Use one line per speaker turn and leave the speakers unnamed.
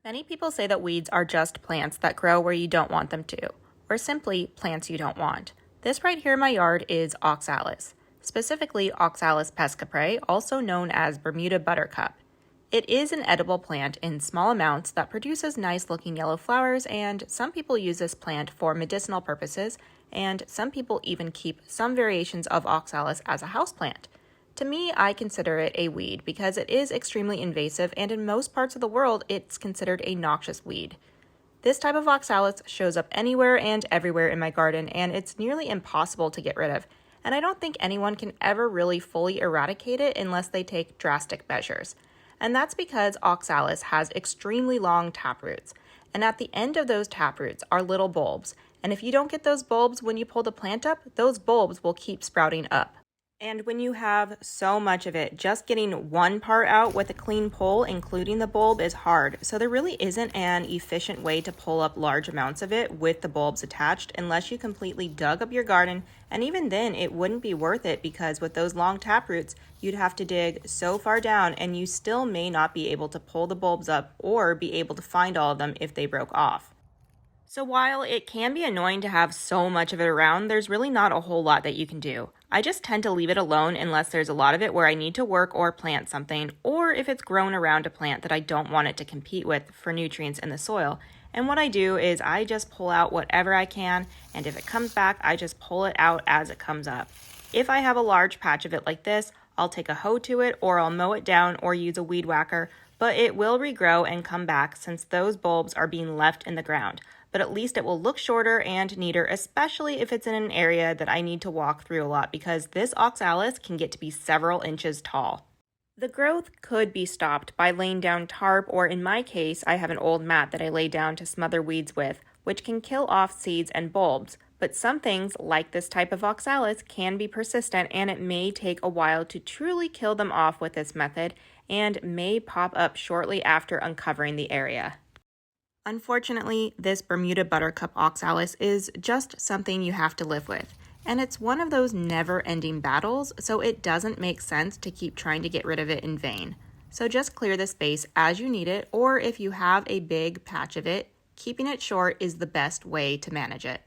Many people say that weeds are just plants that grow where you don't want them to, or simply plants you don't want. This right here in my yard is Oxalis, specifically Oxalis pes-caprae, also known as Bermuda Buttercup. It is an edible plant in small amounts that produces nice looking yellow flowers, and some people use this plant for medicinal purposes, and some people even keep some variations of Oxalis as a houseplant. To me, I consider it a weed because it is extremely invasive, and in most parts of the world, it's considered a noxious weed. This type of oxalis shows up anywhere and everywhere in my garden, and it's nearly impossible to get rid of. And I don't think anyone can ever really fully eradicate it unless they take drastic measures. And that's because oxalis has extremely long taproots. And at the end of those taproots are little bulbs. And if you don't get those bulbs when you pull the plant up, those bulbs will keep sprouting up. And when you have so much of it, just getting one part out with a clean pull, including the bulb, is hard. So there really isn't an efficient way to pull up large amounts of it with the bulbs attached unless you completely dug up your garden. And even then, it wouldn't be worth it because with those long taproots, you'd have to dig so far down and you still may not be able to pull the bulbs up or be able to find all of them if they broke off. So while it can be annoying to have so much of it around, there's really not a whole lot that you can do. I just tend to leave it alone unless there's a lot of it where I need to work or plant something, or if it's grown around a plant that I don't want it to compete with for nutrients in the soil. And what I do is I just pull out whatever I can, and if it comes back, I just pull it out as it comes up. If I have a large patch of it like this, I'll take a hoe to it, or I'll mow it down or use a weed whacker, but it will regrow and come back since those bulbs are being left in the ground. But at least it will look shorter and neater, especially if it's in an area that I need to walk through a lot because this oxalis can get to be several inches tall. The growth could be stopped by laying down tarp, or in my case, I have an old mat that I lay down to smother weeds with, which can kill off seeds and bulbs. But some things, like this type of oxalis, can be persistent, and it may take a while to truly kill them off with this method, and may pop up shortly after uncovering the area. Unfortunately, this Bermuda Buttercup oxalis is just something you have to live with, and it's one of those never-ending battles, so it doesn't make sense to keep trying to get rid of it in vain. So just clear the space as you need it, or if you have a big patch of it, keeping it short is the best way to manage it.